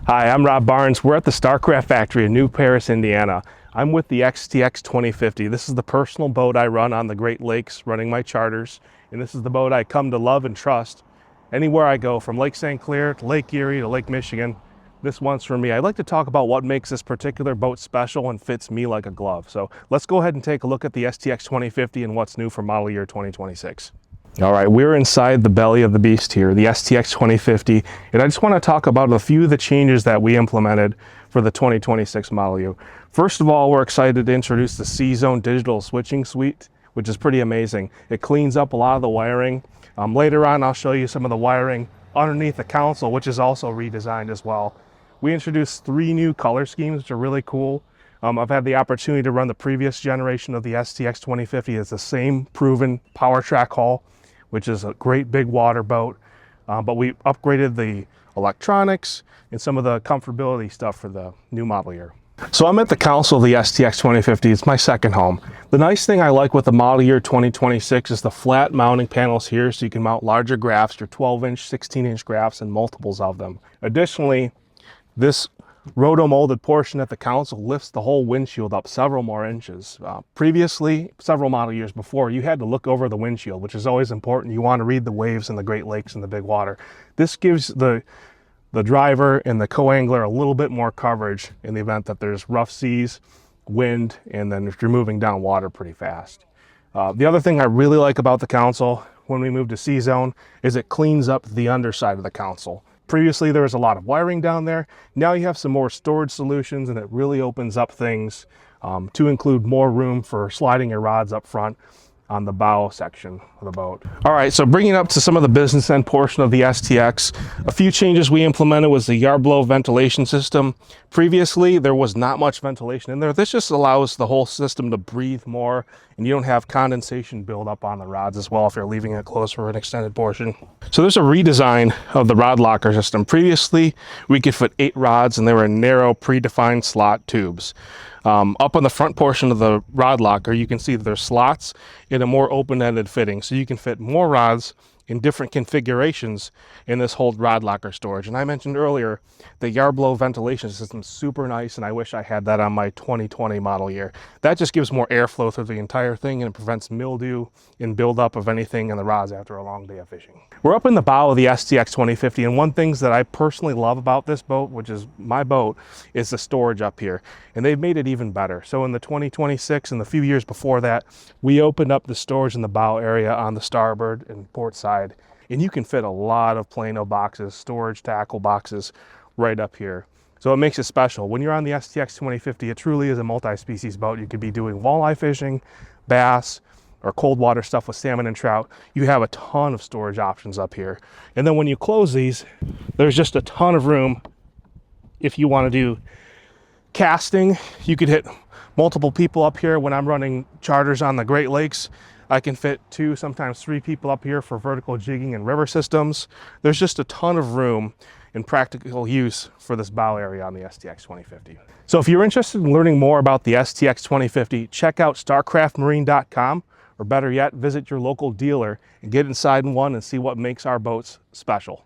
Hi, I'm Rob Barnes. We're at the Starcraft factory in New Paris, Indiana. I'm with the STX 2050. This is the personal boat I run on the Great Lakes, running my charters. And this is the boat I come to love and trust anywhere I go, from Lake St. Clair to Lake Erie to Lake Michigan. This one's for me. I'd like to talk about what makes this particular boat special and fits me like a glove. So let's go ahead and take a look at the STX 2050 and what's new for model year 2026. All right, we're inside the belly of the beast here, the STX 2050, and I just want to talk about a few of the changes that we implemented for the 2026 model year. First of all, we're excited to introduce the CZone digital switching suite, which is pretty amazing. It cleans up a lot of the wiring. Later on, I'll show you some of the wiring underneath the console, which is also redesigned as well. We introduced 3 new color schemes, which are really cool. I've had the opportunity to run the previous generation of the STX 2050. It's the same proven Power Trac hull, which is a great big water boat, but we upgraded the electronics and some of the comfortability stuff for the new model year. So I'm at the console of the STX 2050. It's my second home. The nice thing I like with the model year 2026 is the flat mounting panels here, so you can mount larger graphs, your 12-inch, 16-inch graphs, and multiples of them. Additionally, this roto-molded portion at the console lifts the whole windshield up several more inches. Previously, several model years before, you had to look over the windshield, which is always important. You want to read the waves in the Great Lakes and the big water. This gives the driver and the co-angler a little bit more coverage in the event that there's rough seas, wind, and then if you're moving down water pretty fast. The other thing I really like about the console when we move to CZone is it cleans up the underside of the console. Previously, there was a lot of wiring down there. Now you have some more storage solutions, and it really opens up things to include more room for sliding your rods up front on the bow section of the boat. All right, so bringing up to some of the business end portion of the STX, a few changes we implemented was the Yarblow ventilation system. Previously, there was not much ventilation in there. This just allows the whole system to breathe more, and you don't have condensation build up on the rods as well if you're leaving it closed for an extended portion. So there's a redesign of the rod locker system. Previously, we could fit 8 rods, and they were narrow, predefined slot tubes. Up on the front portion of the rod locker, you can see that there's slots in a more open-ended fitting, so you can fit more rods in different configurations in this whole rod locker storage. And I mentioned earlier, the Yarblow ventilation system is super nice, and I wish I had that on my 2020 model year. That just gives more airflow through the entire thing, and it prevents mildew and buildup of anything in the rods after a long day of fishing. We're up in the bow of the STX 2050, and one thing that I personally love about this boat, which is my boat, is the storage up here. And they've made it even better. So in the 2026 and the few years before that, we opened up the storage in the bow area on the starboard and port side, and you can fit a lot of Plano boxes, storage tackle boxes right up here. So it makes it special. When you're on the STX 2050, it truly is a multi-species boat. You could be doing walleye fishing, bass, or cold water stuff with salmon and trout. You have a ton of storage options up here. And then when you close these, there's just a ton of room if you want to do casting. You could hit multiple people up here. When I'm running charters on the Great Lakes, I can fit 2, sometimes 3 people up here for vertical jigging and river systems. There's just a ton of room and practical use for this bow area on the STX 2050. So if you're interested in learning more about the STX 2050, check out starcraftmarine.com, or better yet, visit your local dealer and get inside one and see what makes our boats special.